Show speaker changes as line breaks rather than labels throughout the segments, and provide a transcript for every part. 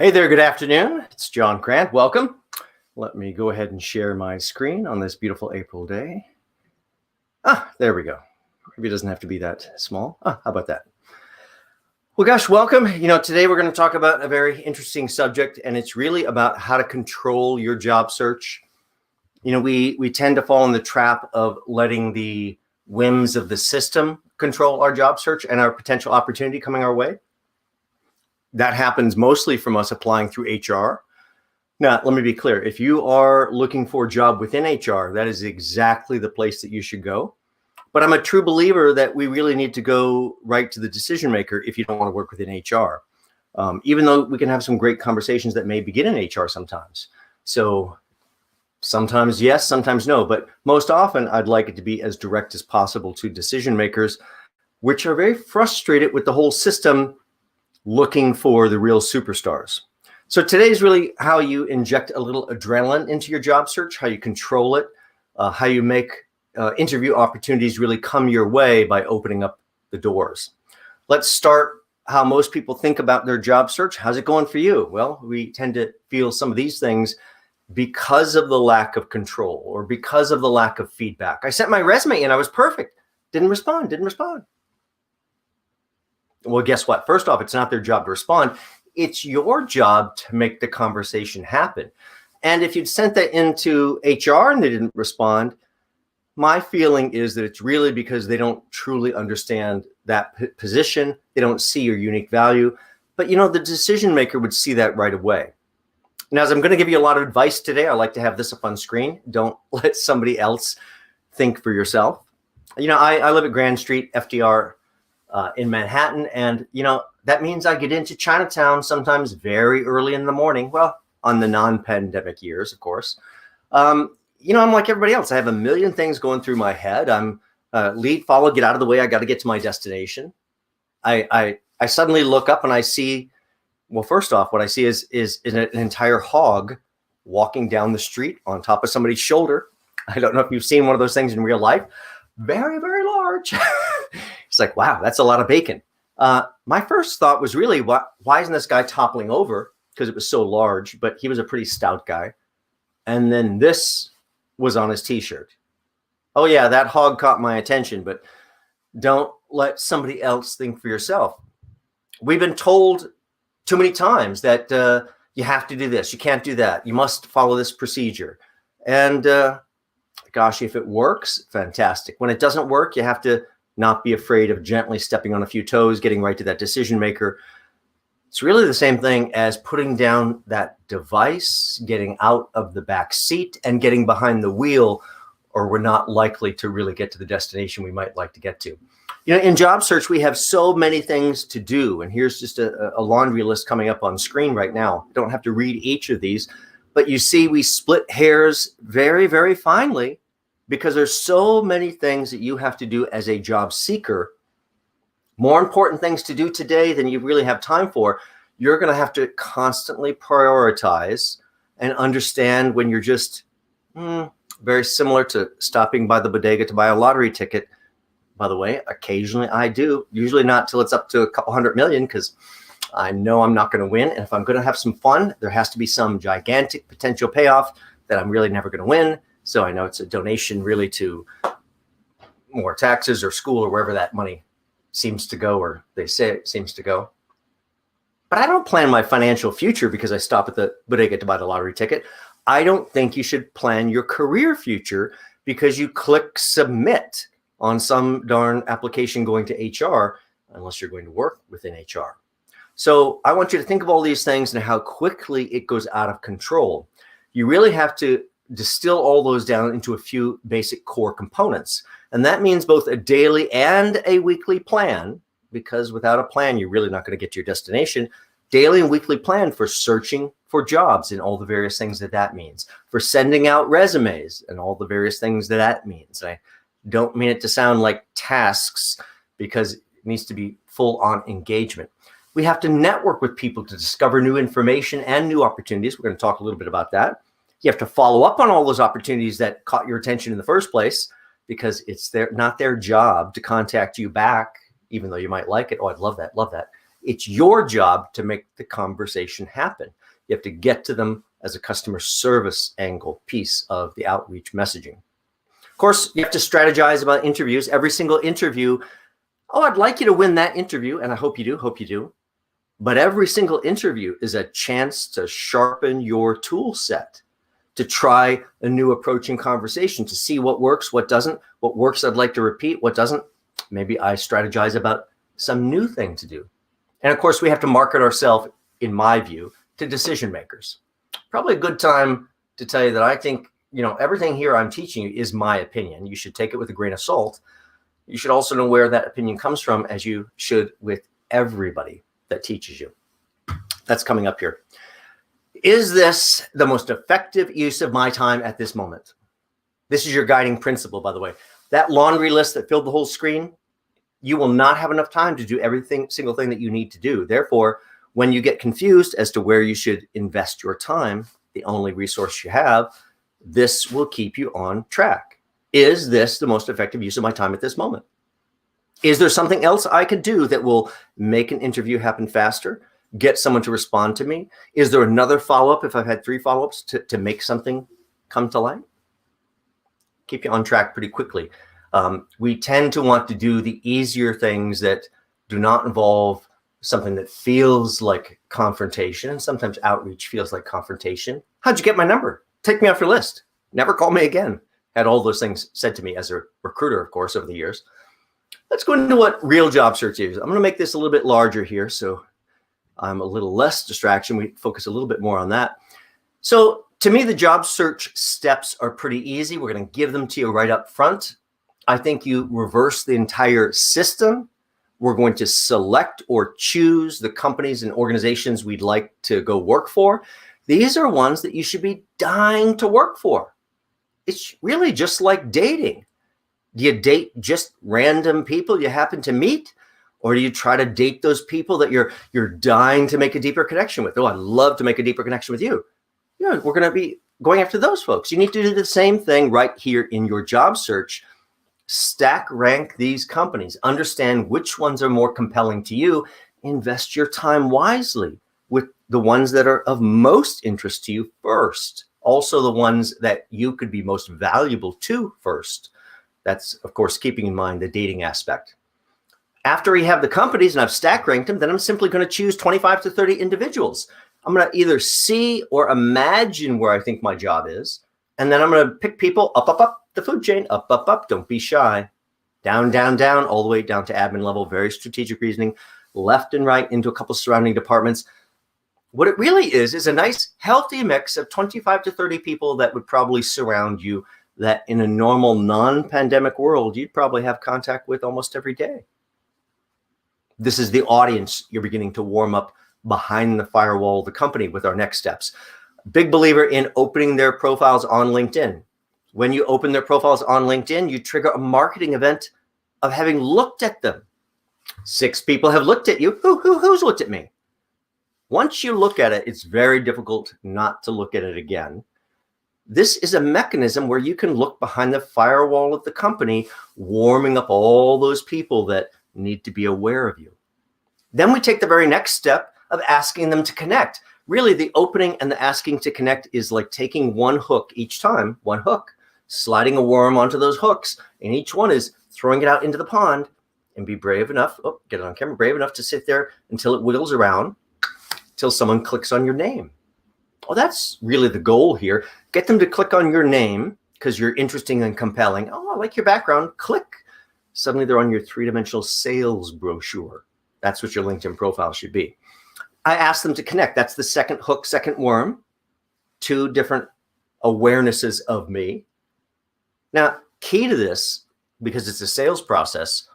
Hey there, good afternoon. It's John Crant. Welcome. Let me go ahead and share my screen on this beautiful April day. There we go. Maybe it doesn't have to be that small. How about that? Well, gosh, welcome. Today we're going to talk about a very interesting subject, and it's really about how to control your job search. We tend to fall in the trap of letting the whims of the system control our job search and our potential opportunity coming our way. That happens mostly from us applying through HR. Now, let me be clear. If you are looking for a job within HR, that is exactly the place that you should go. But I'm a true believer that we really need to go right to the decision maker if you don't want to work within HR, even though we can have some great conversations that may begin in HR sometimes. So sometimes yes, sometimes no. But most often, I'd like it to be as direct as possible to decision makers, which are very frustrated with the whole system looking for the real superstars. So today's really how you inject a little adrenaline into your job search, how you control it, how you make interview opportunities really come your way by opening up the doors. Let's start how most people think about their job search. How's it going for you? Well, we tend to feel some of these things because of the lack of control or because of the lack of feedback. I sent my resume and I was perfect. Didn't respond. Well, guess what? First off, it's not their job to respond. It's your job to make the conversation happen. And if you'd sent that into HR and they didn't respond, my feeling is that it's really because they don't truly understand that position. They don't see your unique value. But, the decision maker would see that right away. Now, as I'm going to give you a lot of advice today, I like to have this up on screen. Don't let somebody else think for yourself. I live at Grand Street, FDR, in Manhattan. And, that means I get into Chinatown sometimes very early in the morning. Well, on the non-pandemic years, of course. I'm like everybody else. I have a million things going through my head. I'm lead, follow, get out of the way. I got to get to my destination. I suddenly look up and I see, well, first off, what I see is an entire hog walking down the street on top of somebody's shoulder. I don't know if you've seen one of those things in real life. Very, very large. It's like, wow, that's a lot of bacon. My first thought was really, why isn't this guy toppling over? Because it was so large, but he was a pretty stout guy. And then this was on his t-shirt. Oh yeah, that hog caught my attention, but don't let somebody else think for yourself. We've been told too many times that you have to do this, you can't do that, you must follow this procedure. And gosh, if it works, fantastic. When it doesn't work, you have to not be afraid of gently stepping on a few toes, getting right to that decision maker. It's really the same thing as putting down that device, getting out of the back seat and getting behind the wheel, or we're not likely to really get to the destination we might like to get to. In job search, we have so many things to do. And here's just a laundry list coming up on screen right now. You don't have to read each of these, but you see we split hairs very, very finely because there's so many things that you have to do as a job seeker. More important things to do today than you really have time for. You're going to have to constantly prioritize and understand when you're just very similar to stopping by the bodega to buy a lottery ticket. By the way, occasionally I do, usually not till it's up to a couple 100 million, because I know I'm not going to win. And if I'm going to have some fun, there has to be some gigantic potential payoff that I'm really never going to win. So I know it's a donation really to more taxes or school or wherever that money seems to go, or they say it seems to go. But I don't plan my financial future because I stop at the bodega to buy the lottery ticket. I don't think you should plan your career future because you click submit on some darn application going to HR, unless you're going to work within HR. So I want you to think of all these things and how quickly it goes out of control. You really have to distill all those down into a few basic core components. And that means both a daily and a weekly plan, because without a plan, you're really not going to get to your destination. Daily and weekly plan for searching for jobs and all the various things that means, for sending out resumes and all the various things that means. I don't mean it to sound like tasks, because it needs to be full on engagement. We have to network with people to discover new information and new opportunities. We're going to talk a little bit about that. You have to follow up on all those opportunities that caught your attention in the first place, because it's not their job to contact you back, even though you might like it. Oh, I'd love that. It's your job to make the conversation happen. You have to get to them as a customer service angle piece of the outreach messaging. Of course, you have to strategize about interviews. Every single interview, oh, I'd like you to win that interview, and I hope you do. But every single interview is a chance to sharpen your tool set, to try a new approach in conversation, to see what works, what doesn't, what works I'd like to repeat, what doesn't. Maybe I strategize about some new thing to do. And of course, we have to market ourselves, in my view, to decision makers. Probably a good time to tell you that I think, everything here I'm teaching you is my opinion. You should take it with a grain of salt. You should also know where that opinion comes from, as you should with everybody that teaches you. That's coming up here. Is this the most effective use of my time at this moment? This is your guiding principle, by the way. That laundry list that filled the whole screen, you will not have enough time to do single thing that you need to do. Therefore, when you get confused as to where you should invest your time, the only resource you have, this will keep you on track. Is this the most effective use of my time at this moment? Is there something else I could do that will make an interview happen faster, get someone to respond to me? Is there another follow-up if I've had 3 follow-ups to make something come to light? Keep you on track pretty quickly. We tend to want to do the easier things that do not involve something that feels like confrontation, and sometimes outreach feels like confrontation. How'd you get my number? Take me off your list. Never call me again. Had all those things said to me as a recruiter, of course, over the years. Let's go into what real job search is. I'm going to make this a little bit larger here, so I'm a little less distraction. We focus a little bit more on that. So to me, the job search steps are pretty easy. We're going to give them to you right up front. I think you reverse the entire system. We're going to select or choose the companies and organizations we'd like to go work for. These are ones that you should be dying to work for. It's really just like dating. Do you date just random people you happen to meet? Or do you try to date those people that you're dying to make a deeper connection with? Oh, I'd love to make a deeper connection with you. Yeah, we're going to be going after those folks. You need to do the same thing right here in your job search. Stack rank these companies. Understand which ones are more compelling to you. Invest your time wisely with the ones that are of most interest to you first. Also the ones that you could be most valuable to first. That's, of course, keeping in mind the dating aspect. After we have the companies and I've stack ranked them, then I'm simply going to choose 25 to 30 individuals. I'm going to either see or imagine where I think my job is. And then I'm going to pick people up the food chain, up. Don't be shy. Down, all the way down to admin level. Very strategic reasoning. Left and right into a couple surrounding departments. What it really is a nice, healthy mix of 25 to 30 people that would probably surround you, that in a normal non-pandemic world, you'd probably have contact with almost every day. This is the audience you're beginning to warm up behind the firewall of the company with our next steps. Big believer in opening their profiles on LinkedIn. When you open their profiles on LinkedIn, you trigger a marketing event of having looked at them. 6 people have looked at you. Who's looked at me? Once you look at it, it's very difficult not to look at it again. This is a mechanism where you can look behind the firewall of the company, warming up all those people that need to be aware of you. Then we take the very next step of asking them to connect. Really, the opening and the asking to connect is like taking one hook each time, one hook, sliding a worm onto those hooks, and each one is throwing it out into the pond, and be brave enough, get it on camera, brave enough to sit there until it wiggles around, till someone clicks on your name. Well, that's really the goal here. Get them to click on your name because you're interesting and compelling. Oh, I like your background. Click. Suddenly they're on your 3-dimensional sales brochure. That's what your LinkedIn profile should be. I ask them to connect. That's the second hook, second worm. 2 different awarenesses of me. Now, key to this, because it's a sales process,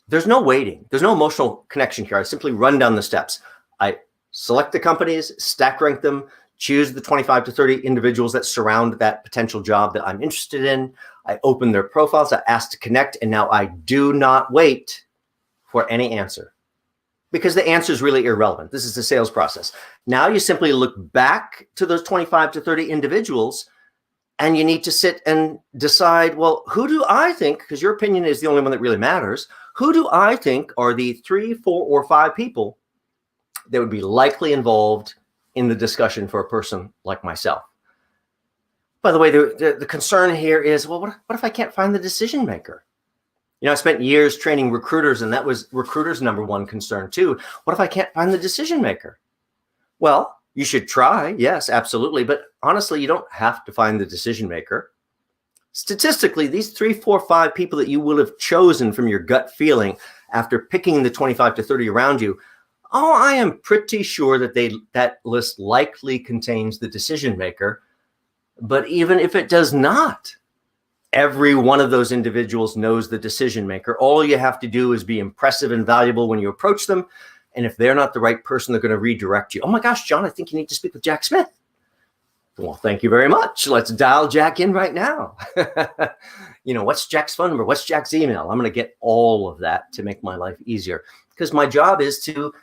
there's no waiting. There's no emotional connection here. I simply run down the steps. I select the companies, stack rank them, choose the 25 to 30 individuals that surround that potential job that I'm interested in. I open their profiles, I ask to connect, and now I do not wait for any answer because the answer is really irrelevant. This is the sales process. Now you simply look back to those 25 to 30 individuals and you need to sit and decide, well, who do I think, because your opinion is the only one that really matters, Who do I think are the 3, 4, or 5 people that would be likely involved in the discussion for a person like myself? By the way, the concern here is, well, what if I can't find the decision maker? I spent years training recruiters, and that was recruiters' number one concern too. What if I can't find the decision maker? Well, you should try. Yes, absolutely. But honestly, you don't have to find the decision maker. Statistically, these 3, 4, 5 people that you will have chosen from your gut feeling after picking the 25 to 30 around you, I am pretty sure that that list likely contains the decision maker. But even if it does not, every one of those individuals knows the decision maker. All you have to do is be impressive and valuable when you approach them. And if they're not the right person, they're going to redirect you. Oh my gosh, John, I think you need to speak with Jack Smith. Well, thank you very much. Let's dial Jack in right now. What's Jack's phone number? What's Jack's email? I'm going to get all of that to make my life easier, because my job is to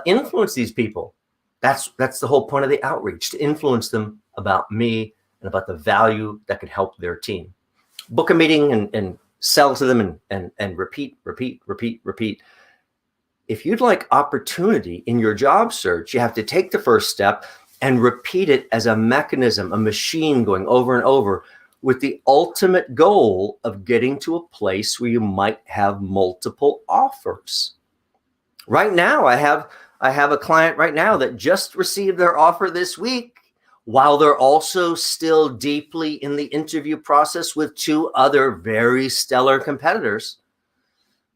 influence these people. That's the whole point of the outreach, to influence them about me and about the value that could help their team. Book a meeting and sell to them and repeat. If you'd like opportunity in your job search, you have to take the first step and repeat it as a mechanism, a machine going over and over, with the ultimate goal of getting to a place where you might have multiple offers. Right now, I have a client right now that just received their offer this week, while they're also still deeply in the interview process with 2 other very stellar competitors.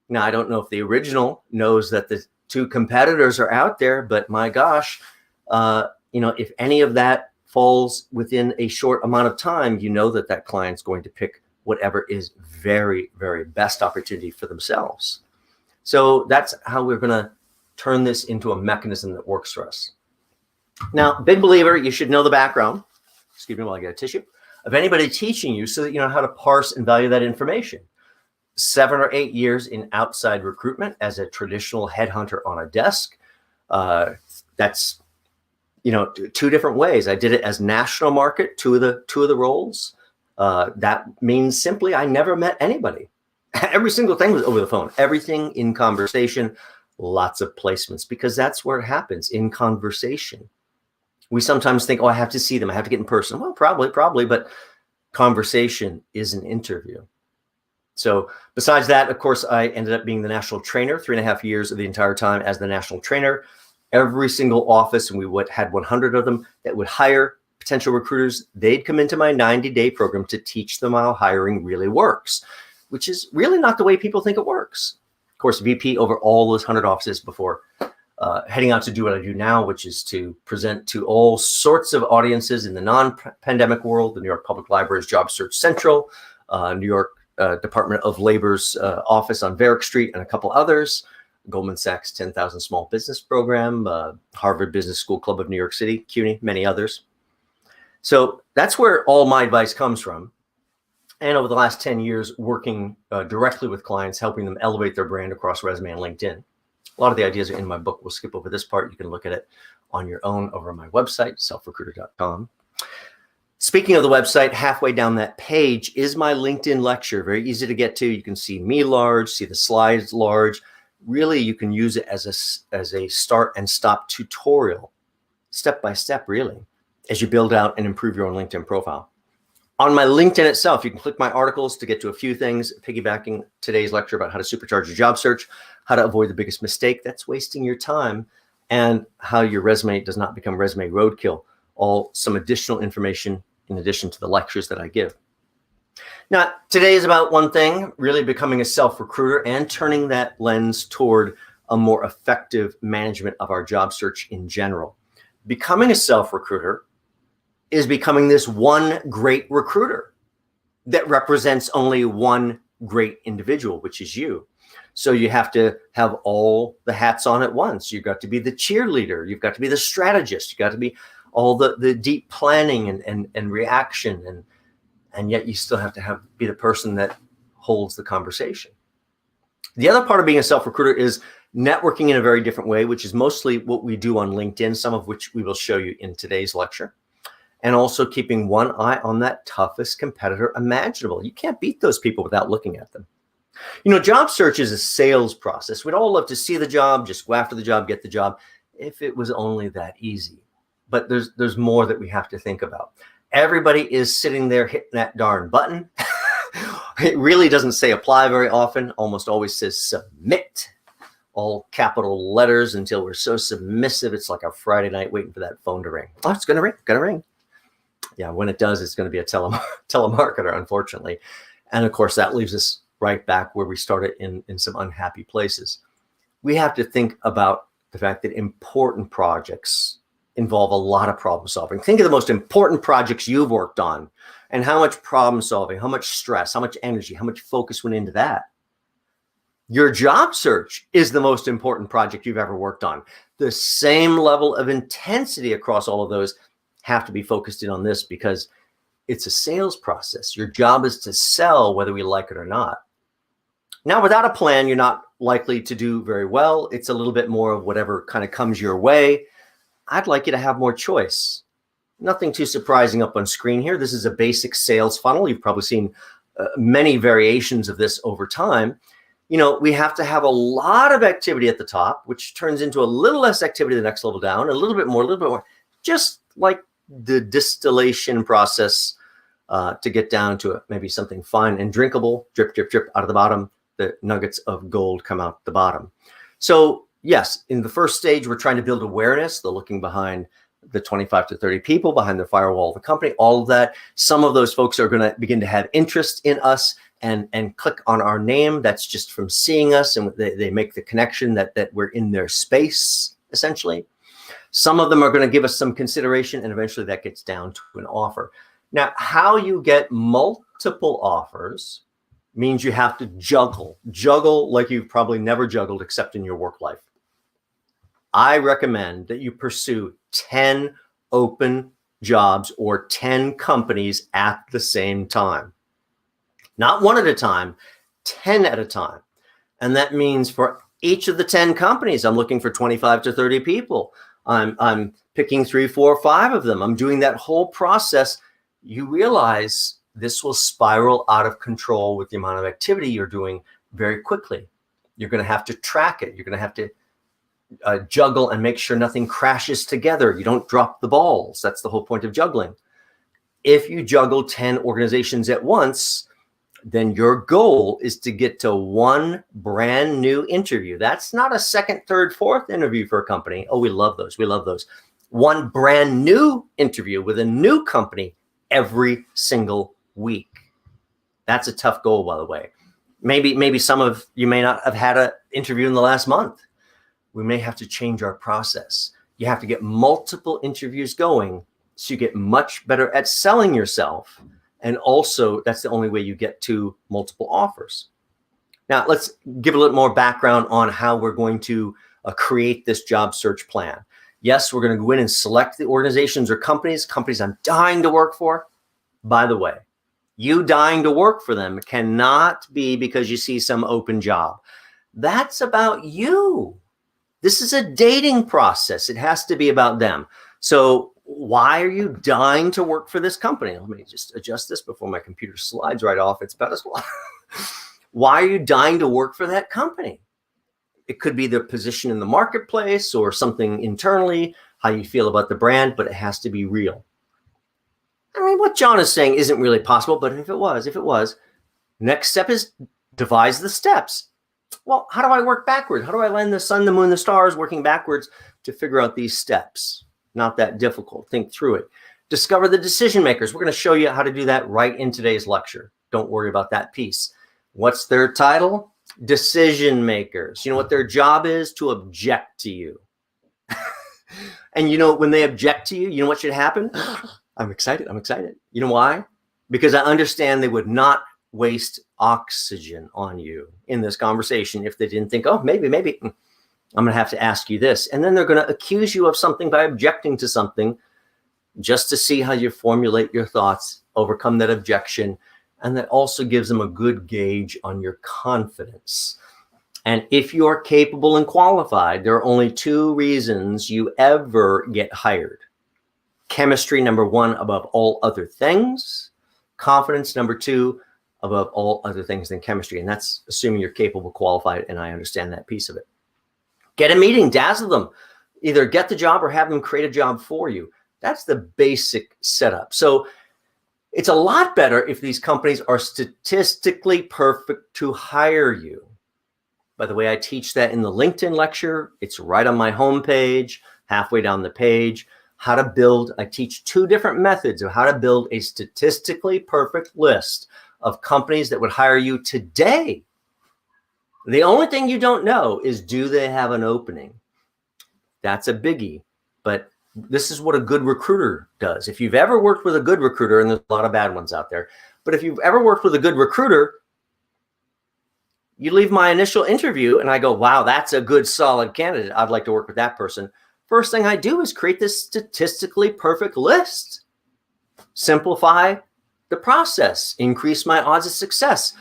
Now, I don't know if the original knows that the 2 competitors are out there, but my gosh, if any of that falls within a short amount of time, that client's going to pick whatever is very, very best opportunity for themselves. So that's how we're going to turn this into a mechanism that works for us. Now, big believer, you should know the background, excuse me while I get a tissue, of anybody teaching you, so that you know how to parse and value that information. 7 or 8 years in outside recruitment as a traditional headhunter on a desk. That's 2 different ways. I did it as national market, two of the roles. That means simply I never met anybody. Every single thing was over the phone. Everything in conversation, lots of placements, because that's where it happens, in conversation. We sometimes think, I have to see them. I have to get in person. Well, probably, but conversation is an interview. So besides that, of course, I ended up being the national trainer, 3.5 years of the entire time as the national trainer. Every single office, and we had 100 of them that would hire potential recruiters. They'd come into my 90-day program to teach them how hiring really works, which is really not the way people think it works. Of course, VP over all those 100 offices before heading out to do what I do now, which is to present to all sorts of audiences in the non-pandemic world, the New York Public Library's Job Search Central, New York Department of Labor's office on Varick Street, and a couple others, Goldman Sachs 10,000 Small Business Program, Harvard Business School Club of New York City, CUNY, many others. So that's where all my advice comes from. And over the last 10 years, working directly with clients, helping them elevate their brand across resume and LinkedIn. A lot of the ideas are in my book. We'll skip over this part. You can look at it on your own over on my website, SelfRecruitercom. Speaking of the website, halfway down that page is my LinkedIn lecture. Very easy to get to. You can see me large, see the slides large. Really, you can use it as a start and stop tutorial, step by step, really, as you build out and improve your own LinkedIn profile. On my LinkedIn itself, you can click my articles to get to a few things, piggybacking today's lecture about how to supercharge your job search, how to avoid the biggest mistake that's wasting your time, and how your resume does not become resume roadkill. All some additional information in addition to the lectures that I give. Now, today is about one thing, really becoming a self-recruiter and turning that lens toward a more effective management of our job search in general. Becoming a self-recruiter is becoming this one great recruiter that represents only one great individual, which is you. So you have to have all the hats on at once. You've got to be the cheerleader. You've got to be the strategist. You've got to be all the deep planning and reaction. And yet you still have to be the person that holds the conversation. The other part of being a self-recruiter is networking in a very different way, which is mostly what we do on LinkedIn, some of which we will show you in today's lecture. And also keeping one eye on that toughest competitor imaginable. You can't beat those people without looking at them. Job search is a sales process. We'd all love to see the job, just go after the job, get the job, if it was only that easy. But there's more that we have to think about. Everybody is sitting there hitting that darn button. It really doesn't say apply very often. Almost always says submit, all capital letters, until we're so submissive. It's like a Friday night waiting for that phone to ring. Oh, it's going to ring. Yeah, when it does, it's going to be a telemarketer, unfortunately. And of course, that leaves us right back where we started in some unhappy places. We have to think about the fact that important projects involve a lot of problem solving. Think of the most important projects you've worked on and how much problem solving, how much stress, how much energy, how much focus went into that. Your job search is the most important project you've ever worked on. The same level of intensity across all of those have to be focused in on this, because it's a sales process. Your job is to sell whether we like it or not. Now, without a plan, you're not likely to do very well. It's a little bit more of whatever kind of comes your way. I'd like you to have more choice. Nothing too surprising up on screen here. This is a basic sales funnel. You've probably seen many variations of this over time. We have to have a lot of activity at the top, which turns into a little less activity the next level down, a little bit more, just like the distillation process to get down to maybe something fine and drinkable, drip, drip, drip out of the bottom. The nuggets of gold come out the bottom. So yes, in the first stage, we're trying to build awareness. They're looking behind the 25 to 30 people behind the firewall of the company, all of that. Some of those folks are going to begin to have interest in us and click on our name. That's just from seeing us, and they make the connection that we're in their space, essentially. Some of them are going to give us some consideration, and eventually that gets down to an offer. Now, how you get multiple offers means you have to juggle like you've probably never juggled except in your work life. I recommend that you pursue 10 open jobs or 10 companies at the same time. Not one at a time, 10 at a time. And that means for each of the 10 companies, I'm looking for 25 to 30 people. I'm picking 3, 4, 5 of them. I'm doing that whole process. You realize this will spiral out of control with the amount of activity you're doing very quickly. You're going to have to track it. You're going to have to juggle and make sure nothing crashes together. You don't drop the balls. That's the whole point of juggling. If you juggle 10 organizations at once, then your goal is to get to one brand new interview. That's not a second, third, fourth interview for a company. Oh, we love those. We love those. One brand new interview with a new company every single week. That's a tough goal, by the way. Maybe some of you may not have had an interview in the last month. We may have to change our process. You have to get multiple interviews going so you get much better at selling yourself. And also, that's the only way you get to multiple offers. Now, let's give a little more background on how we're going to create this job search plan. Yes, we're going to go in and select the organizations or companies I'm dying to work for. By the way, you dying to work for them cannot be because you see some open job. That's about you. This is a dating process. It has to be about them. So why are you dying to work for this company? Let me just adjust this before my computer slides right off its pedestal. Why are you dying to work for that company? It could be the position in the marketplace or something internally, how you feel about the brand, but it has to be real. I mean, what John is saying isn't really possible, but if it was, next step is devise the steps. Well, how do I work backwards? How do I land the sun, the moon, the stars, working backwards to figure out these steps? Not that difficult. Think through it. Discover the decision makers. We're going to show you how to do that right in today's lecture. Don't worry about that piece. What's their title? Decision makers. You know what their job is? To object to you. And when they object to you, you know what should happen? I'm excited. You know why? Because I understand they would not waste oxygen on you in this conversation if they didn't think, oh, maybe I'm going to have to ask you this. And then they're going to accuse you of something by objecting to something just to see how you formulate your thoughts, overcome that objection. And that also gives them a good gauge on your confidence. And if you're capable and qualified, there are only 2 reasons you ever get hired. Chemistry, number 1, above all other things. Confidence, number 2, above all other things than chemistry. And that's assuming you're capable, qualified, and I understand that piece of it. Get a meeting, dazzle them. Either get the job or have them create a job for you. That's the basic setup. So it's a lot better if these companies are statistically perfect to hire you. By the way, I teach that in the LinkedIn lecture. It's right on my homepage, halfway down the page. How to build, I teach 2 different methods of how to build a statistically perfect list of companies that would hire you today. The only thing you don't know is, do they have an opening? That's a biggie. But this is what a good recruiter does. If you've ever worked with a good recruiter, and there's a lot of bad ones out there, but if you've ever worked with a good recruiter, you leave my initial interview and I go, wow, that's a good, solid candidate. I'd like to work with that person. First thing I do is create this statistically perfect list. Simplify the process, increase my odds of success.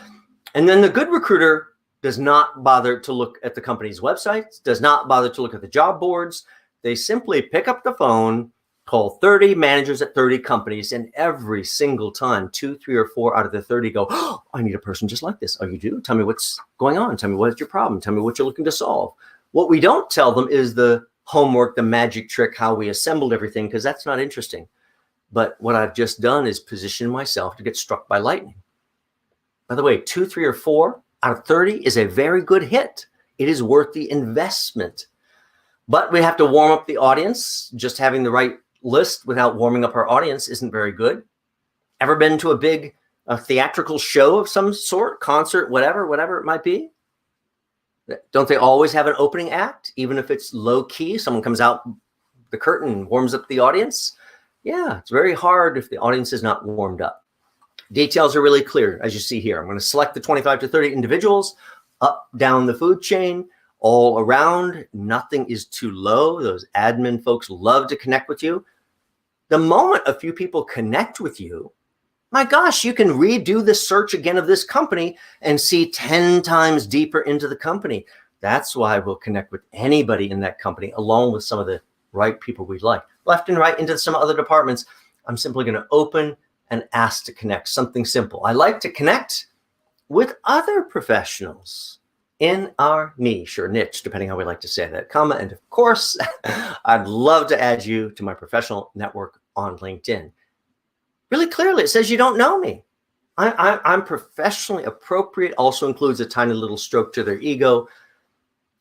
And then the good recruiter does not bother to look at the company's websites, does not bother to look at the job boards. They simply pick up the phone, call 30 managers at 30 companies, and every single time, 2, 3, or 4 out of the 30 go, oh, I need a person just like this. Oh, you do? Tell me what's going on. Tell me what's your problem. Tell me what you're looking to solve. What we don't tell them is the homework, the magic trick, how we assembled everything, because that's not interesting. But what I've just done is position myself to get struck by lightning. By the way, 2, 3, or 4 out of 30 is a very good hit. It is worth the investment. But we have to warm up the audience. Just having the right list without warming up our audience isn't very good. Ever been to a big theatrical show of some sort, concert, whatever it might be? Don't they always have an opening act, even if it's low key? Someone comes out the curtain and warms up the audience. Yeah, it's very hard if the audience is not warmed up. Details are really clear, as you see here. I'm going to select the 25 to 30 individuals up, down the food chain, all around. Nothing is too low. Those admin folks love to connect with you. The moment a few people connect with you, my gosh, you can redo the search again of this company and see 10 times deeper into the company. That's why we'll connect with anybody in that company, along with some of the right people we like. Left and right into some other departments. I'm simply going to open and ask to connect. Something simple. I like to connect with other professionals in our niche or niche, depending how we like to say that, comma. And of course, I'd love to add you to my professional network on LinkedIn. Really clearly, it says you don't know me. I'm professionally appropriate, also includes a tiny little stroke to their ego.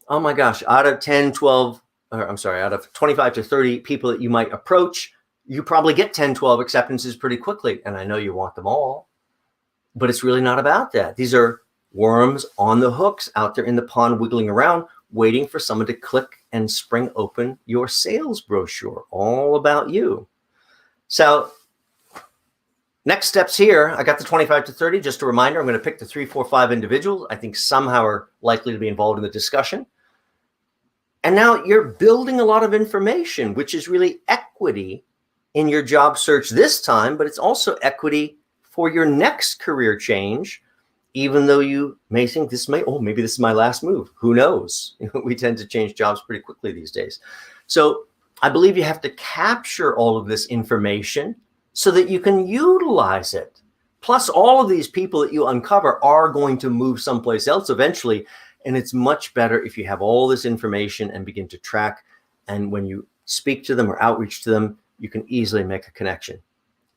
Oh my gosh, out of 25 to 30 people that you might approach, you probably get 10, 12 acceptances pretty quickly. And I know you want them all, but it's really not about that. These are worms on the hooks out there in the pond wiggling around, waiting for someone to click and spring open your sales brochure, all about you. So next steps here, I got the 25 to 30. Just a reminder, I'm going to pick the 3, 4, 5 individuals I think somehow are likely to be involved in the discussion. And now you're building a lot of information, which is really equity in your job search this time, but it's also equity for your next career change, even though you may think maybe this is my last move. Who knows? We tend to change jobs pretty quickly these days. So I believe you have to capture all of this information so that you can utilize it. Plus, all of these people that you uncover are going to move someplace else eventually. And it's much better if you have all this information and begin to track. And when you speak to them or outreach to them, you can easily make a connection.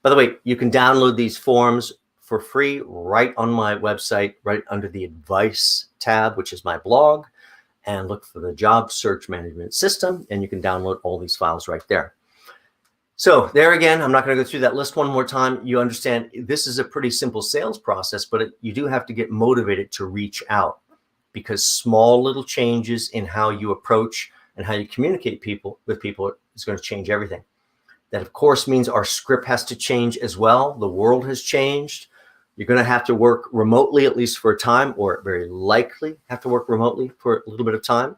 By the way, you can download these forms for free right on my website, right under the advice tab, which is my blog, and look for the job search management system. And you can download all these files right there. So there again, I'm not going to go through that list one more time. You understand this is a pretty simple sales process, but you do have to get motivated to reach out, because small little changes in how you approach and how you communicate with people is going to change everything. That, of course, means our script has to change as well. The world has changed. You're going to have to work remotely, at least for a time, or very likely have to work remotely for a little bit of time.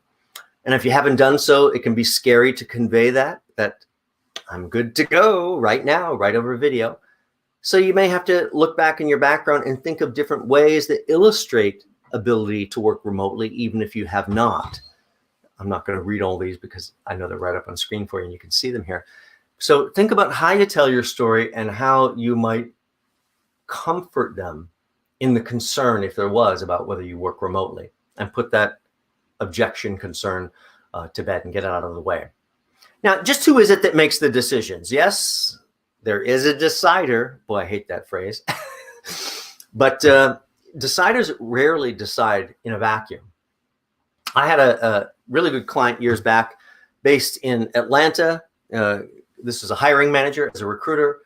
And if you haven't done so, it can be scary to convey that I'm good to go right now, right over video. So you may have to look back in your background and think of different ways that illustrate ability to work remotely, even if you have not. I'm not going to read all these because I know they're right up on screen for you and you can see them here. So think about how you tell your story and how you might comfort them in the concern, if there was, about whether you work remotely, and put that objection concern to bed and get it out of the way. Now, just who is it that makes the decisions? Yes, there is a decider. Boy, I hate that phrase. But deciders rarely decide in a vacuum. I had a really good client years back based in Atlanta. This was a hiring manager as a recruiter,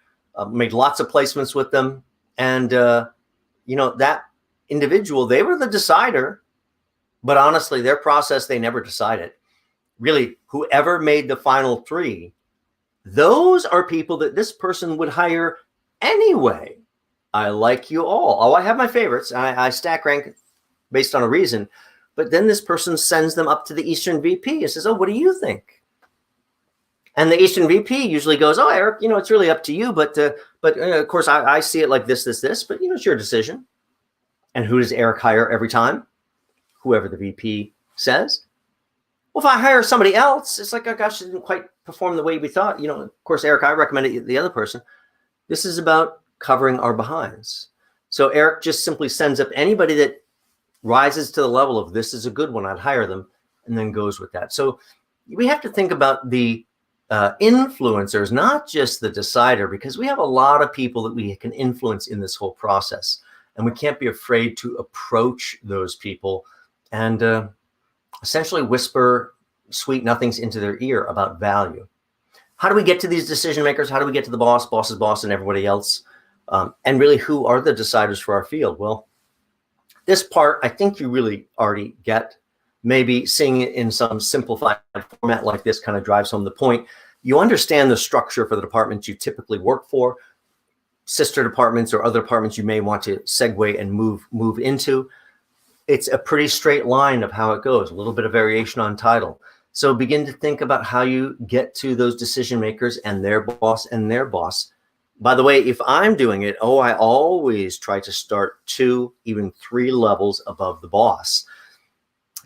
made lots of placements with them. And, that individual, they were the decider. But honestly, their process, they never decided. Really, whoever made the final 3, those are people that this person would hire anyway. I like you all. Oh, I have my favorites. I stack rank based on a reason. But then this person sends them up to the Eastern VP and says, oh, what do you think? And the Eastern VP usually goes, oh, Eric, it's really up to you. But of course, I see it like this, but, it's your decision. And who does Eric hire every time? Whoever the VP says. Well, if I hire somebody else, it's like, oh, gosh, it didn't quite perform the way we thought. Of course, Eric, I recommended the other person. This is about covering our behinds. So Eric just simply sends up anybody that rises to the level of this is a good one, I'd hire them, and then goes with that. So we have to think about the influencers, not just the decider, because we have a lot of people that we can influence in this whole process. And we can't be afraid to approach those people and essentially whisper sweet nothings into their ear about value. How do we get to these decision makers? How do we get to the boss's boss, and everybody else? And really, who are the deciders for our field? Well, this part, I think you really already get. Maybe seeing it in some simplified format like this kind of drives home the point. You understand the structure for the departments you typically work for, sister departments or other departments you may want to segue and move into. It's a pretty straight line of how it goes, a little bit of variation on title. So begin to think about how you get to those decision makers and their boss and their boss. By the way, if I'm doing it, I always try to start 2, even 3 levels above the boss.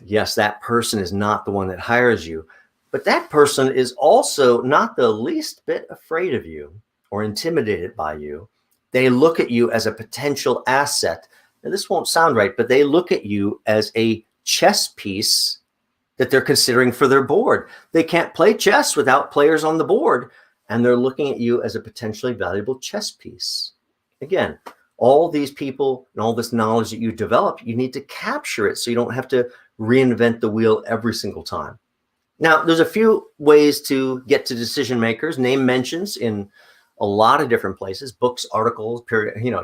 Yes, that person is not the one that hires you, but that person is also not the least bit afraid of you or intimidated by you. They look at you as a potential asset. Now, this won't sound right, but they look at you as a chess piece that they're considering for their board. They can't play chess without players on the board, and they're looking at you as a potentially valuable chess piece. Again, all these people and all this knowledge that you develop, you need to capture it so you don't have to reinvent the wheel every single time. Now, there's a few ways to get to decision makers. Name mentions in a lot of different places, books, articles,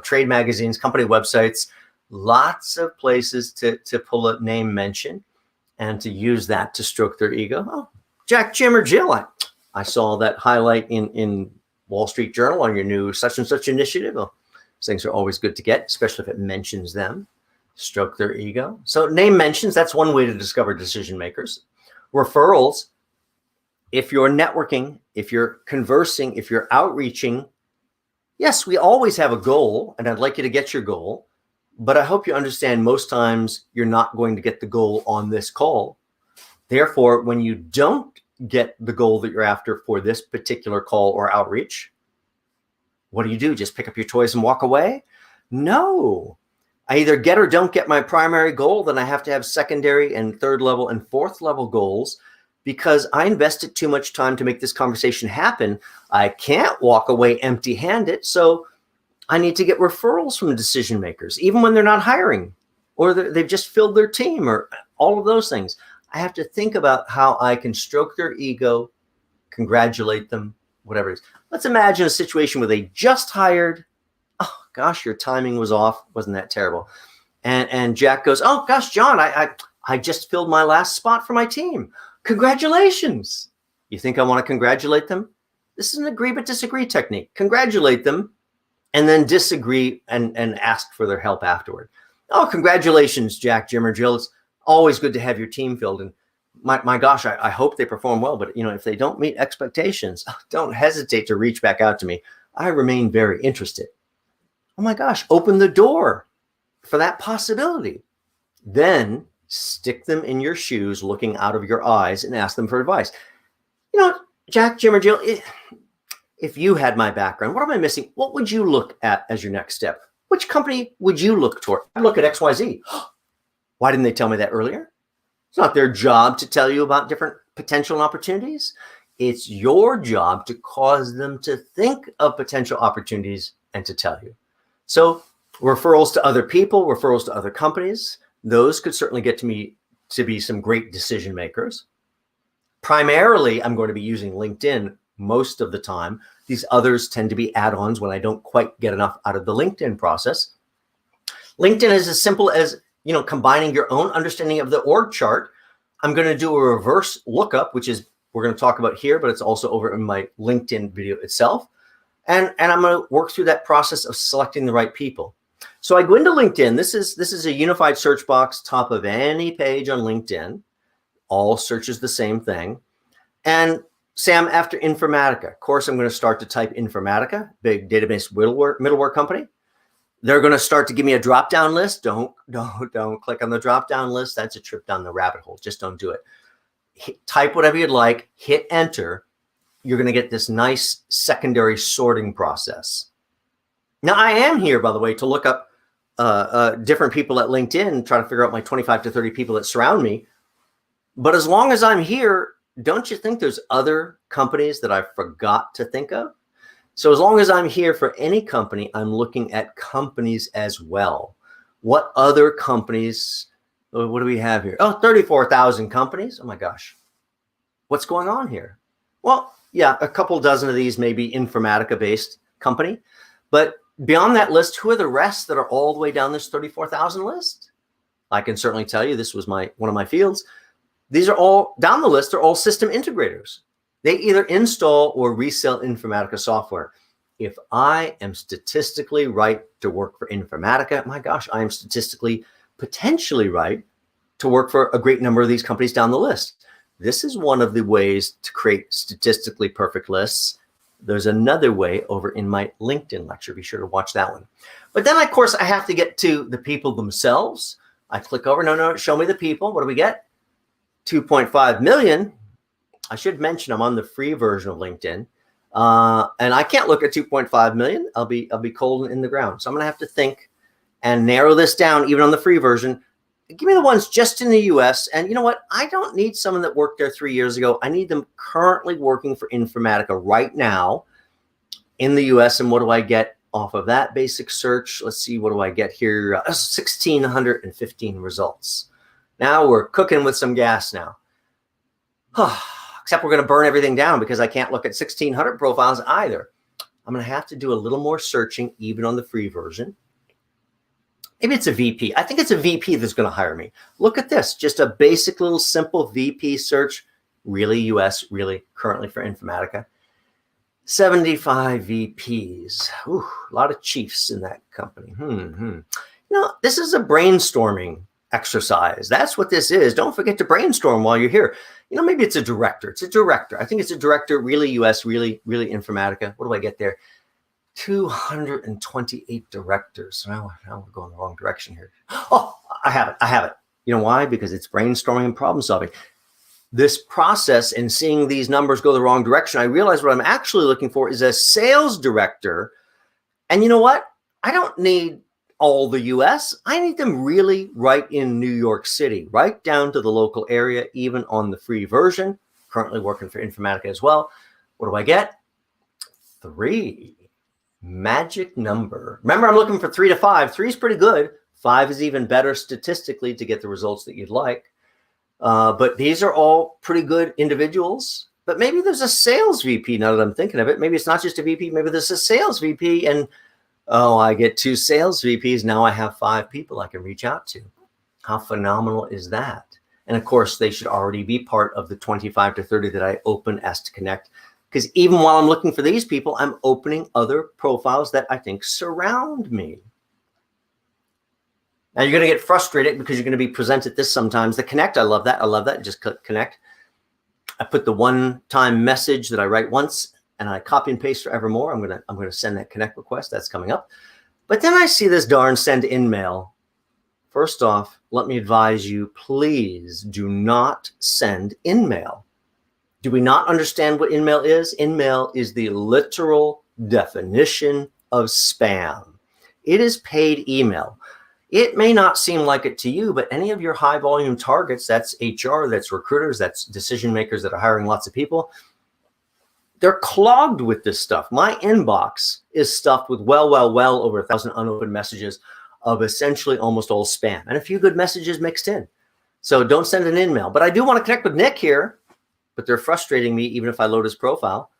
trade magazines, company websites, lots of places to pull a name mention and to use that to stroke their ego. Oh, Jack, Jim, or Jill, I saw that highlight in Wall Street Journal on your new such and such initiative. Well, things are always good to get, especially if it mentions them. Stroke their ego. So name mentions, that's one way to discover decision makers. Referrals, if you're networking, if you're conversing, if you're outreaching, yes, we always have a goal, and I'd like you to get your goal, but I hope you understand most times you're not going to get the goal on this call. Therefore, when you don't get the goal that you're after for this particular call or outreach, what do? Just pick up your toys and walk away? No. I either get or don't get my primary goal, then I have to have secondary and third level and fourth level goals because I invested too much time to make this conversation happen. I can't walk away empty-handed, so I need to get referrals from decision makers, even when they're not hiring or they've just filled their team or all of those things. I have to think about how I can stroke their ego, congratulate them, whatever it is. Let's imagine a situation where they just hired. Oh, gosh, your timing was off. Wasn't that terrible? And Jack goes, oh, gosh, John, I just filled my last spot for my team. Congratulations. You think I want to congratulate them? This is an agree but disagree technique. Congratulate them and then disagree and ask for their help afterward. Oh, congratulations, Jack, Jim, or Jill. It's always good to have your team filled. And my gosh, I hope they perform well. But, if they don't meet expectations, don't hesitate to reach back out to me. I remain very interested. Oh my gosh, open the door for that possibility. Then stick them in your shoes, looking out of your eyes, and ask them for advice. Jack, Jim, or Jill, if you had my background, what am I missing? What would you look at as your next step? Which company would you look toward? I'd look at XYZ. Why didn't they tell me that earlier? It's not their job to tell you about different potential opportunities. It's your job to cause them to think of potential opportunities and to tell you. So referrals to other people, referrals to other companies, those could certainly get to me to be some great decision makers. Primarily, I'm going to be using LinkedIn most of the time. These others tend to be add-ons when I don't quite get enough out of the LinkedIn process. LinkedIn is as simple as, combining your own understanding of the org chart. I'm going to do a reverse lookup, which is we're going to talk about here, but it's also over in my LinkedIn video itself. And I'm going to work through that process of selecting the right people. So I go into LinkedIn. This is a unified search box, top of any page on LinkedIn. All searches the same thing. And say I'm after Informatica. Of course, I'm going to start to type Informatica, big database middleware company. They're going to start to give me a drop-down list. Don't click on the drop-down list. That's a trip down the rabbit hole. Just don't do it. Type whatever you'd like, hit enter. You're going to get this nice secondary sorting process. Now, I am here, by the way, to look up different people at LinkedIn and try to figure out my 25 to 30 people that surround me. But as long as I'm here, don't you think there's other companies that I forgot to think of? So as long as I'm here for any company, I'm looking at companies as well. What other companies, what do we have here? Oh, 34,000 companies. Oh my gosh. What's going on here? Well, yeah, a couple dozen of these may be Informatica-based company. But beyond that list, who are the rest that are all the way down this 34,000 list? I can certainly tell you this was one of my fields. These are all down the list. They're all system integrators. They either install or resell Informatica software. If I am statistically right to work for Informatica, my gosh, I am statistically potentially right to work for a great number of these companies down the list. This is one of the ways to create statistically perfect lists. There's another way over in my LinkedIn lecture. Be sure to watch that one. But then, of course, I have to get to the people themselves. I click over. No, show me the people. What do we get? 2.5 million. I should mention I'm on the free version of LinkedIn, and I can't look at 2.5 million. I'll be cold in the ground. So I'm going to have to think and narrow this down even on the free version. Give me the ones just in the US. And you know what? I don't need someone that worked there 3 years ago. I need them currently working for Informatica right now in the US. And what do I get off of that basic search? Let's see, what do I get here? 1,615 results. Now we're cooking with some gas now. Except we're going to burn everything down because I can't look at 1,600 profiles either. I'm going to have to do a little more searching even on the free version. Maybe it's a VP. I think it's a VP that's going to hire me. Look at this, just a basic little simple VP search, really US, really currently for Informatica. 75 VPs. Ooh, a lot of chiefs in that company. This is a brainstorming exercise. That's what this is. Don't forget to brainstorm while you're here. Maybe it's a director. It's a director. I think it's a director, really US, really Informatica. What do I get there? 228 directors. Now we're going the wrong direction here. Oh, I have it. You know why? Because it's brainstorming and problem solving. This process and seeing these numbers go the wrong direction, I realize what I'm actually looking for is a sales director. And you know what? I don't need all the US. I need them really right in New York City, right down to the local area, even on the free version. Currently working for Informatica as well. What do I get? 3. Magic number. Remember, I'm looking for 3 to 5. 3 is pretty good. 5 is even better statistically to get the results that you'd like. But these are all pretty good individuals. But maybe there's a sales VP now that I'm thinking of it. Maybe it's not just a VP. Maybe there's a sales VP. And, I get 2 sales VPs. Now I have 5 people I can reach out to. How phenomenal is that? And, of course, they should already be part of the 25 to 30 that I open as to connect. Because even while I'm looking for these people, I'm opening other profiles that I think surround me. Now, you're going to get frustrated because you're going to be presented this sometimes. The connect, I love that. I love that. Just click connect. I put the one-time message that I write once, and I copy and paste forevermore. I'm going to send that connect request. That's coming up. But then I see this darn send in mail. First off, let me advise you, please do not send in mail. Do we not understand what in-mail is? In-mail is the literal definition of spam. It is paid email. It may not seem like it to you, but any of your high volume targets, that's HR, that's recruiters, that's decision makers that are hiring lots of people, they're clogged with this stuff. My inbox is stuffed with well over 1,000 unopened messages of essentially almost all spam and a few good messages mixed in. So don't send an email. But I do want to connect with Nick here, but they're frustrating me even if I load his profile.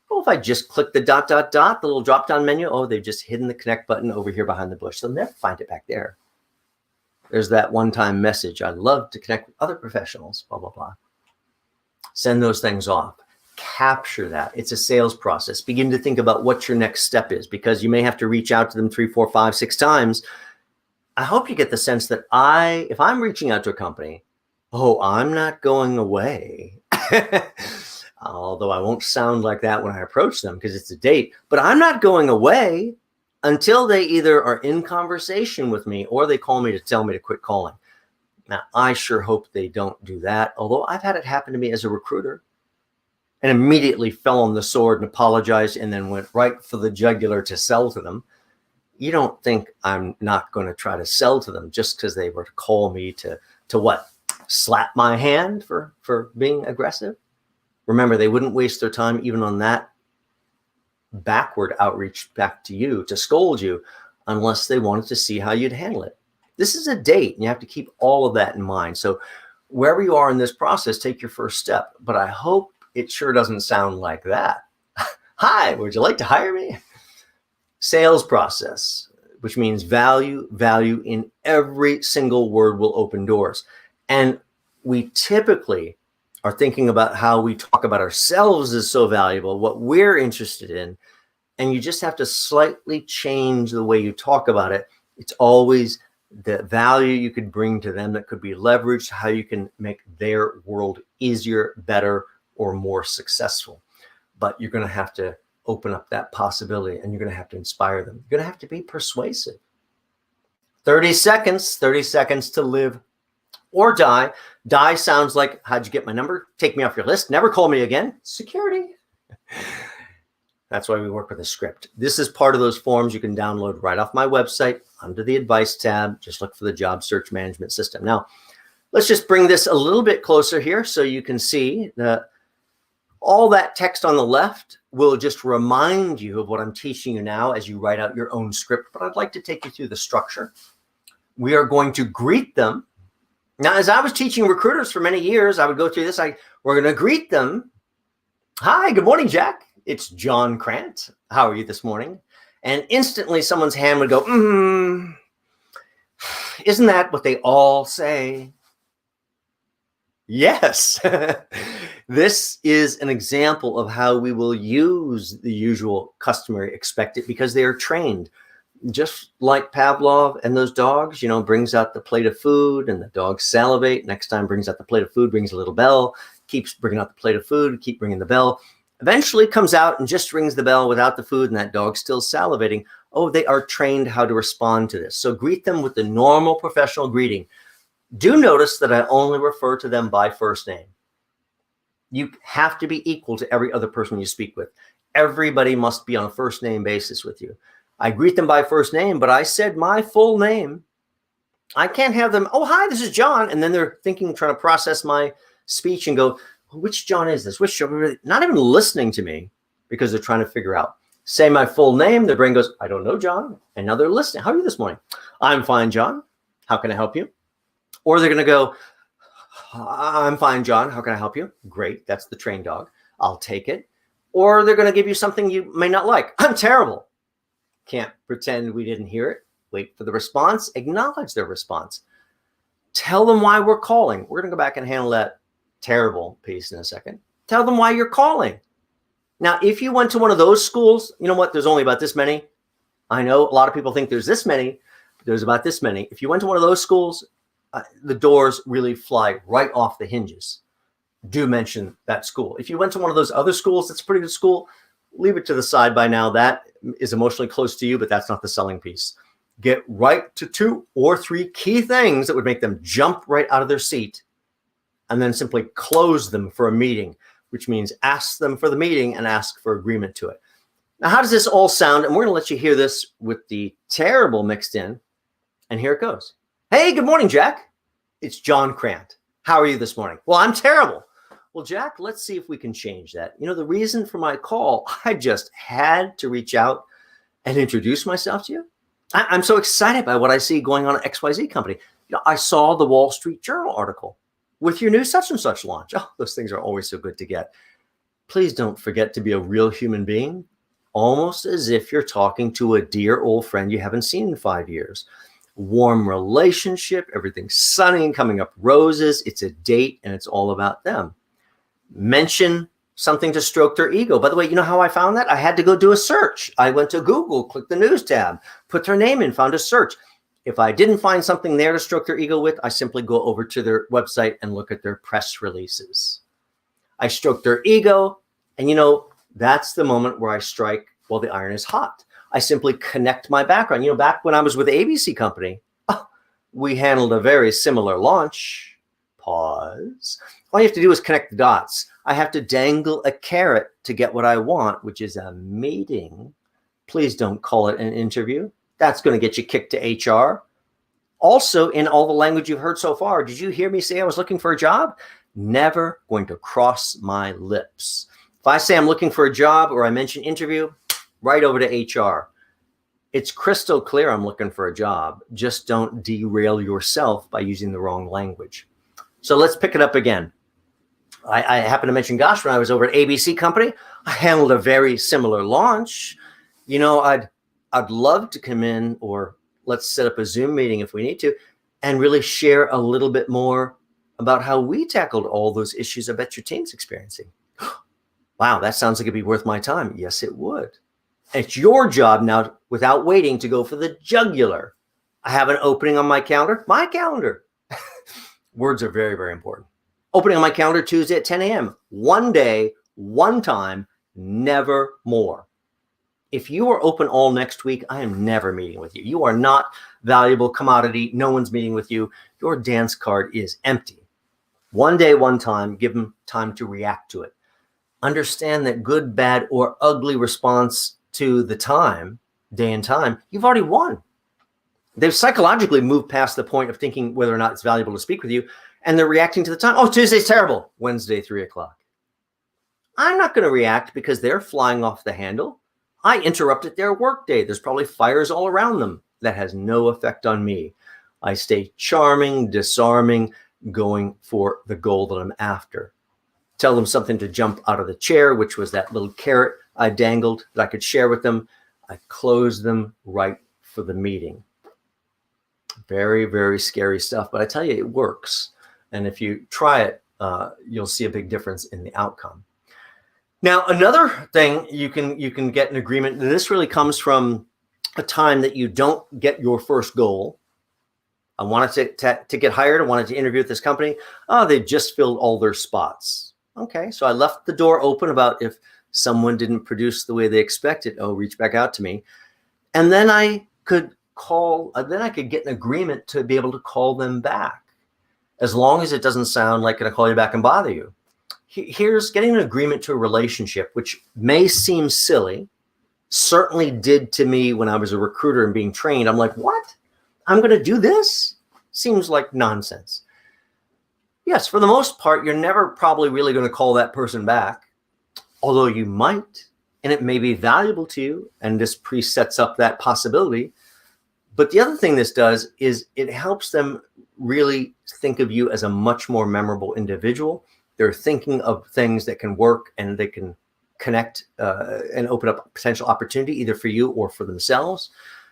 Well, if I just click the ... the little drop-down menu, oh, they've just hidden the connect button over here behind the bush. They'll never find it back there. There's that one-time message. I love to connect with other professionals, blah, blah, blah. Send those things off. Capture that. It's a sales process. Begin to think about what your next step is, because you may have to reach out to them 3, 4, 5, 6 times. I hope you get the sense that if I'm reaching out to a company, oh, I'm not going away. Although I won't sound like that when I approach them because it's a date, but I'm not going away until they either are in conversation with me or they call me to tell me to quit calling. Now, I sure hope they don't do that, although I've had it happen to me as a recruiter and immediately fell on the sword and apologized and then went right for the jugular to sell to them. You don't think I'm not going to try to sell to them just because they were to call me to what? Slap my hand for being aggressive? Remember, they wouldn't waste their time even on that backward outreach back to you to scold you unless they wanted to see how you'd handle it. This is a date, and you have to keep all of that in mind. So wherever you are in this process, take your first step. But I hope it sure doesn't sound like that. Hi, would you like to hire me? Sales process, which means value in every single word will open doors. And we typically are thinking about how we talk about ourselves is so valuable, what we're interested in. And you just have to slightly change the way you talk about it. It's always the value you could bring to them that could be leveraged, how you can make their world easier, better, or more successful. But you're going to have to open up that possibility, and you're going to have to inspire them. You're going to have to be persuasive. 30 seconds to live or die. Die sounds like, how'd you get my number? Take me off your list. Never call me again. Security. That's why we work with a script. This is part of those forms you can download right off my website under the advice tab. Just look for the job search management system. Now, let's just bring this a little bit closer here so you can see that all that text on the left will just remind you of what I'm teaching you now as you write out your own script. But I'd like to take you through the structure. We are going to greet them. Now, as I was teaching recruiters for many years, I would go through this. We're going to greet them. Hi, good morning, Jack. It's John Crant. How are you this morning? And instantly someone's hand would go, isn't that what they all say? Yes. This is an example of how we will use the usual customary expected because they are trained. Just like Pavlov and those dogs, brings out the plate of food and the dogs salivate. Next time brings out the plate of food, brings a little bell, keeps bringing out the plate of food, keep bringing the bell. Eventually comes out and just rings the bell without the food and that dog's still salivating. Oh, they are trained how to respond to this. So greet them with the normal professional greeting. Do notice that I only refer to them by first name. You have to be equal to every other person you speak with. Everybody must be on a first name basis with you. I greet them by first name, but I said my full name. I can't have them, oh, hi, this is John. And then they're trying to process my speech and go, which John is this? Which John? Not even listening to me because they're trying to figure out. Say my full name. Their brain goes, I don't know, John. And now they're listening. How are you this morning? I'm fine, John. How can I help you? Or they're going to go, I'm fine, John. How can I help you? Great. That's the trained dog. I'll take it. Or they're going to give you something you may not like. I'm terrible. Can't pretend we didn't hear it. Wait for the response. Acknowledge their response. Tell them why we're calling. We're going to go back and handle that terrible piece in a second. Tell them why you're calling. Now, if you went to one of those schools, you know what? There's only about this many. I know a lot of people think there's this many. But there's about this many. If you went to one of those schools, the doors really fly right off the hinges. Do mention that school. If you went to one of those other schools, that's a pretty good school. Leave it to the side by now. That is emotionally close to you, but that's not the selling piece. Get right to 2 or 3 key things that would make them jump right out of their seat, and then simply close them for a meeting, which means ask them for the meeting and ask for agreement to it. Now, how does this all sound? And we're going to let you hear this with the terrible mixed in. And here it goes. Hey, good morning, Jack. It's John Crant. How are you this morning? Well, I'm terrible. Well, Jack, let's see if we can change that. You know, the reason for my call, I just had to reach out and introduce myself to you. I'm so excited by what I see going on at XYZ company. You know, I saw the Wall Street Journal article with your new such and such launch. Oh, those things are always so good to get. Please don't forget to be a real human being, almost as if you're talking to a dear old friend you haven't seen in 5 years. Warm relationship, everything's sunny and coming up roses. It's a date and it's all about them. Mention something to stroke their ego. By the way, you know how I found that? I had to go do a search. I went to Google, clicked the news tab, put their name in, found a search. If I didn't find something there to stroke their ego with, I simply go over to their website and look at their press releases. I stroke their ego, and you know, that's the moment where I strike while the iron is hot. I simply connect my background. You know, back when I was with ABC Company, we handled a very similar launch. Pause. All you have to do is connect the dots. I have to dangle a carrot to get what I want, which is a meeting. Please don't call it an interview. That's going to get you kicked to HR. Also, in all the language you've heard so far, did you hear me say I was looking for a job? Never going to cross my lips. If I say I'm looking for a job or I mention interview, right over to HR. It's crystal clear I'm looking for a job. Just don't derail yourself by using the wrong language. So let's pick it up again. I happen to mention, gosh, when I was over at ABC Company, I handled a very similar launch. You know, I'd love to come in, or let's set up a Zoom meeting if we need to, and really share a little bit more about how we tackled all those issues I bet your team's experiencing. Wow, that sounds like it'd be worth my time. Yes, it would. It's your job now, without waiting, to go for the jugular. I have an opening on my calendar. My calendar. Words are very, very important. Opening on my calendar Tuesday at 10 a.m. One day, one time, never more. If you are open all next week, I am never meeting with you. You are not valuable commodity. No one's meeting with you. Your dance card is empty. One day, one time, give them time to react to it. Understand that good, bad, or ugly response to the time, day and time, you've already won. They've psychologically moved past the point of thinking whether or not it's valuable to speak with you, and they're reacting to the time. Oh, Tuesday's terrible. Wednesday, 3 o'clock. I'm not going to react because they're flying off the handle. I interrupted their workday. There's probably fires all around them. That has no effect on me. I stay charming, disarming, going for the goal that I'm after. Tell them something to jump out of the chair, which was that little carrot I dangled that I could share with them. I close them right for the meeting. Very, very scary stuff, but I tell you, it works. And if you try it, you'll see a big difference in the outcome. Now, another thing you can get an agreement, and this really comes from a time that you don't get your first goal. I wanted to get hired. I wanted to interview with this company. Oh, they just filled all their spots. Okay, so I left the door open about if someone didn't produce the way they expected, reach back out to me. And then I could get an agreement to be able to call them back, as long as it doesn't sound like, can I call you back and bother you? Here's getting an agreement to a relationship, which may seem silly, certainly did to me when I was a recruiter and being trained. I'm like, what? I'm going to do this? Seems like nonsense. Yes, for the most part, you're never probably really going to call that person back, although you might, and it may be valuable to you, and this presets up that possibility. But the other thing this does is it helps them really think of you as a much more memorable individual. They're thinking of things that can work, and they can connect and open up a potential opportunity either for you or for themselves.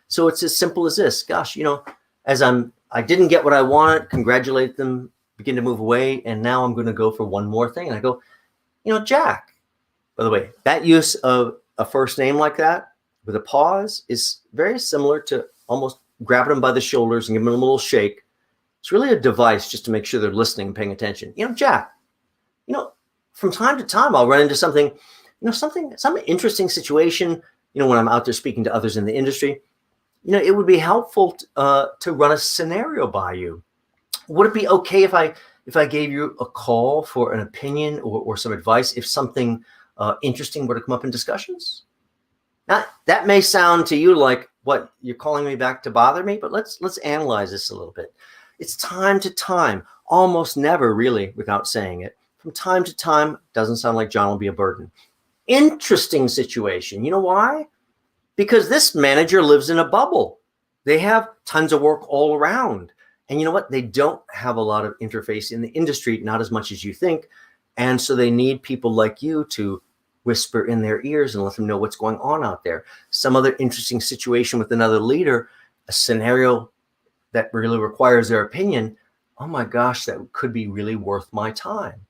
So it's as simple as this. Gosh, you know, I didn't get what I wanted, congratulate them, begin to move away, and now I'm going to go for one more thing. And I go, you know, Jack, by the way, that use of a first name like that with a pause is very similar to almost grabbing them by the shoulders and giving them a little shake. It's really a device just to make sure they're listening and paying attention. You know, Jack, you know, from time to time, I'll run into something, you know, some interesting situation, you know, when I'm out there speaking to others in the industry. You know, it would be helpful to run a scenario by you. Would it be okay if I gave you a call for an opinion or some advice if something interesting were to come up in discussions? Now, that may sound to you like, what, you're calling me back to bother me? But let's analyze this a little bit. It's time to time, almost never really without saying it. From time to time, doesn't sound like John will be a burden. Interesting situation. You know why? Because this manager lives in a bubble. They have tons of work all around. And you know what? They don't have a lot of interface in the industry, not as much as you think. And so they need people like you to whisper in their ears and let them know what's going on out there. Some other interesting situation with another leader, a scenario that really requires their opinion. Oh my gosh, that could be really worth my time.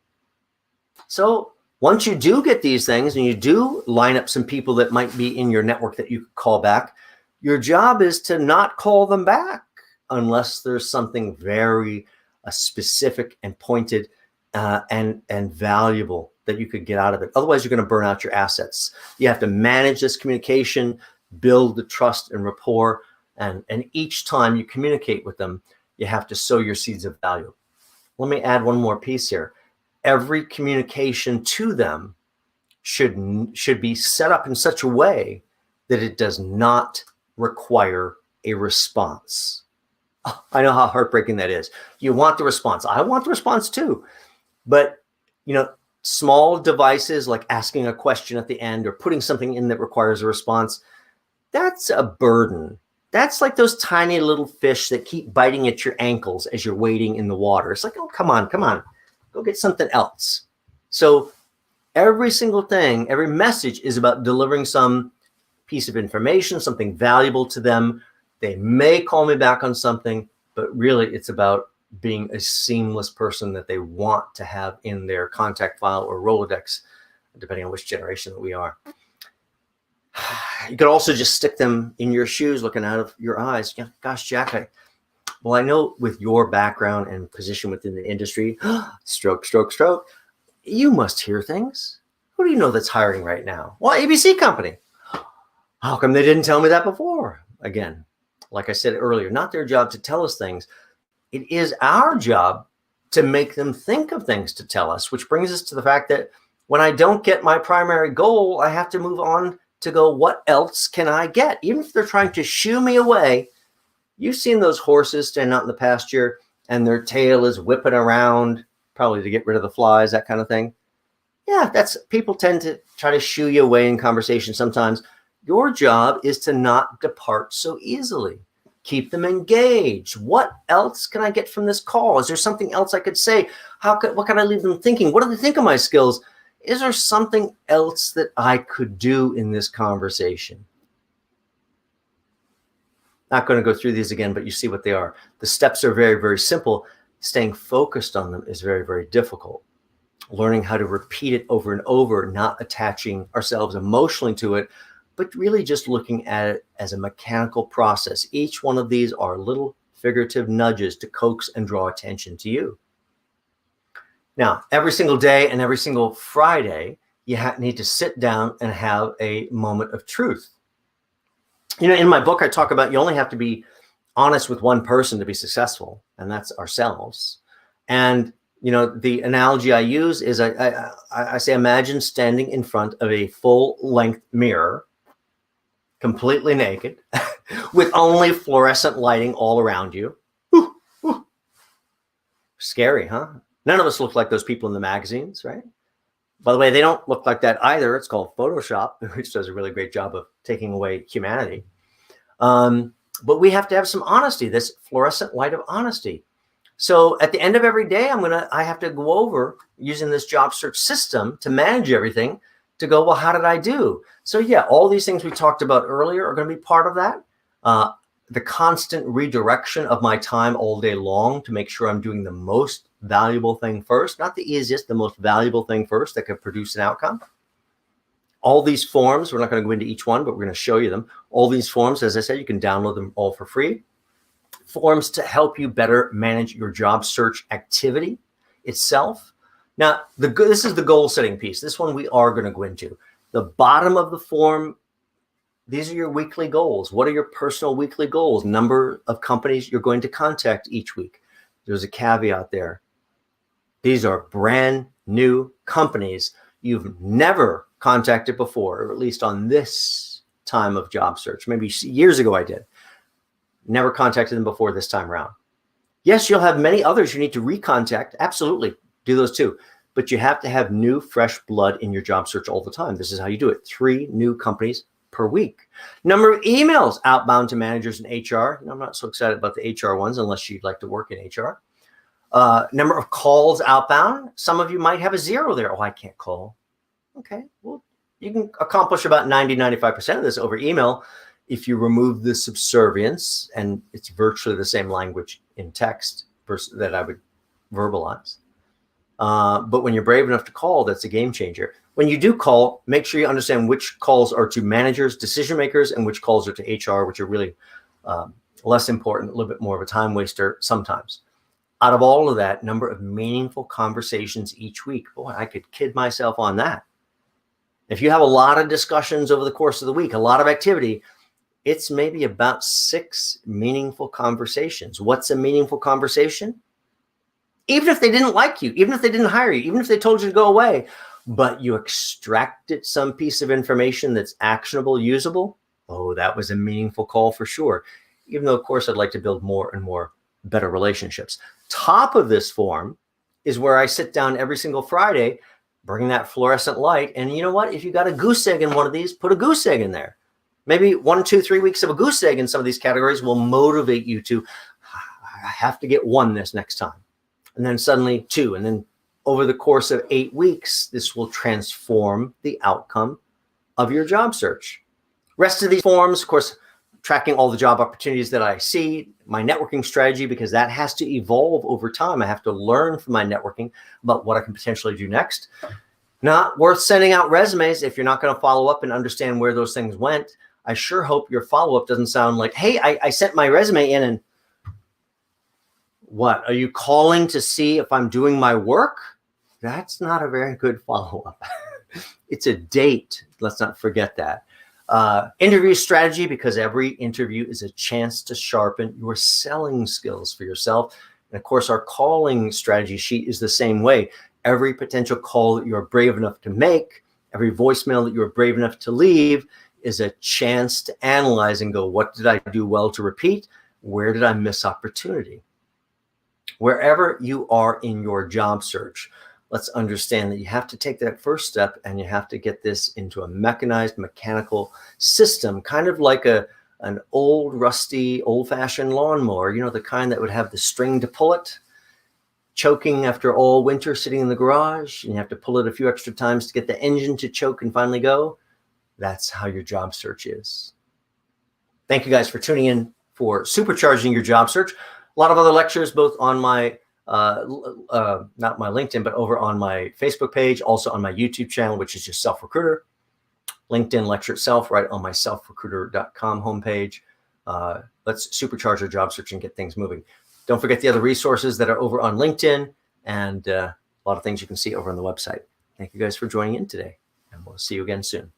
So once you do get these things and you do line up some people that might be in your network that you could call back, your job is to not call them back unless there's something very specific and pointed and valuable that you could get out of it. Otherwise, you're going to burn out your assets. You have to manage this communication, build the trust and rapport, and each time you communicate with them, you have to sow your seeds of value. Let me add one more piece here. Every communication to them should be set up in such a way that it does not require a response. Oh, I know how heartbreaking that is. You want the response. I want the response too. But, you know, small devices like asking a question at the end or putting something in that requires a response, that's a burden. That's like those tiny little fish that keep biting at your ankles as you're wading in the water. It's like, oh, come on, go get something else. So every single thing, every message is about delivering some piece of information, something valuable to them. They may call me back on something, but really it's about being a seamless person that they want to have in their contact file or Rolodex, depending on which generation that we are. You could also just stick them in your shoes, looking out of your eyes. Gosh, Jack, I know with your background and position within the industry, stroke, you must hear things. Who do you know that's hiring right now? Well, ABC company. How come they didn't tell me that before? Again, like I said earlier, not their job to tell us things. It is our job to make them think of things to tell us, which brings us to the fact that when I don't get my primary goal, I have to move on to go, what else can I get? Even if they're trying to shoo me away. You've seen those horses stand out in the pasture and their tail is whipping around, probably to get rid of the flies, that kind of thing. Yeah, people tend to try to shoo you away in conversation sometimes. Your job is to not depart so easily. Keep them engaged. What else can I get from this call? Is there something else I could say? What can I leave them thinking? What do they think of my skills? Is there something else that I could do in this conversation? Not going to go through these again, but you see what they are. The steps are very, very simple. Staying focused on them is very, very difficult. Learning how to repeat it over and over, not attaching ourselves emotionally to it, but really just looking at it as a mechanical process. Each one of these are little figurative nudges to coax and draw attention to you. Now, every single day and every single Friday, you need to sit down and have a moment of truth. You know, in my book, I talk about you only have to be honest with one person to be successful, and that's ourselves. And, you know, the analogy I use is I say, imagine standing in front of a full-length mirror, completely naked, with only fluorescent lighting all around you. Whew, whew. Scary, huh? None of us look like those people in the magazines, right? By the way, they don't look like that either. It's called Photoshop, which does a really great job of taking away humanity. But we have to have some honesty, this fluorescent light of honesty. So at the end of every day, I have to go over using this job search system to manage everything to go, well, how did I do? So yeah, all these things we talked about earlier are going to be part of that. The constant redirection of my time all day long to make sure I'm doing the most valuable thing first, not the easiest, the most valuable thing first that could produce an outcome. All these forms, we're not going to go into each one, but we're going to show you them. All these forms, as I said, you can download them all for free. Forms to help you better manage your job search activity itself. Now, this is the goal setting piece. This one we are going to go into. The bottom of the form, these are your weekly goals. What are your personal weekly goals? Number of companies you're going to contact each week. There's a caveat there. These are brand new companies you've never contacted before, or at least on this time of job search. Maybe years ago I did. Never contacted them before this time around. Yes, you'll have many others you need to recontact. Absolutely. Do those too. But you have to have new, fresh blood in your job search all the time. This is how you do it. 3 new companies per week. Number of emails outbound to managers and HR. I'm not so excited about the HR ones unless you'd like to work in HR. Number of calls outbound. Some of you might have a 0 there. Oh, I can't call. Okay, well, you can accomplish about 90-95% of this over email if you remove the subservience, and it's virtually the same language in text that I would verbalize. But when you're brave enough to call, that's a game changer. When you do call, make sure you understand which calls are to managers, decision makers, and which calls are to HR, which are really less important, a little bit more of a time waster sometimes. Out of all of that, number of meaningful conversations each week. Boy, I could kid myself on that. If you have a lot of discussions over the course of the week, a lot of activity, it's maybe about 6 meaningful conversations. What's a meaningful conversation? Even if they didn't like you, even if they didn't hire you, even if they told you to go away, but you extracted some piece of information that's actionable, usable, oh, that was a meaningful call for sure. Even though, of course, I'd like to build more and more better relationships. Top of this form is where I sit down every single Friday, bring that fluorescent light. And you know what? If you got a goose egg in one of these, put a goose egg in there. Maybe 1, 2, 3 weeks of a goose egg in some of these categories will motivate you to, I have to get 1 this next time. And then suddenly 2. And then over the course of 8 weeks, this will transform the outcome of your job search. Rest of these forms, of course, tracking all the job opportunities that I see, my networking strategy, because that has to evolve over time. I have to learn from my networking about what I can potentially do next. Not worth sending out resumes if you're not going to follow up and understand where those things went. I sure hope your follow-up doesn't sound like, hey, I sent my resume in and what? Are you calling to see if I'm doing my work? That's not a very good follow-up. It's a date. Let's not forget that. Interview strategy, because every interview is a chance to sharpen your selling skills for yourself. And of course, our calling strategy sheet is the same way. Every potential call that you're brave enough to make, every voicemail that you're brave enough to leave is a chance to analyze and go, what did I do well to repeat? Where did I miss opportunity? Wherever you are in your job search, let's understand that you have to take that first step and you have to get this into a mechanized, mechanical system, kind of like an old, rusty, old-fashioned lawnmower, you know, the kind that would have the string to pull it, choking after all winter sitting in the garage, and you have to pull it a few extra times to get the engine to choke and finally go. That's how your job search is. Thank you guys for tuning in for supercharging your job search. A lot of other lectures, both on my not my LinkedIn, but over on my Facebook page, also on my YouTube channel, which is just SelfRecruiter. LinkedIn lecture itself right on my SelfRecruiter.com homepage. Let's supercharge our job search and get things moving. Don't forget the other resources that are over on LinkedIn and a lot of things you can see over on the website. Thank you guys for joining in today, and we'll see you again soon.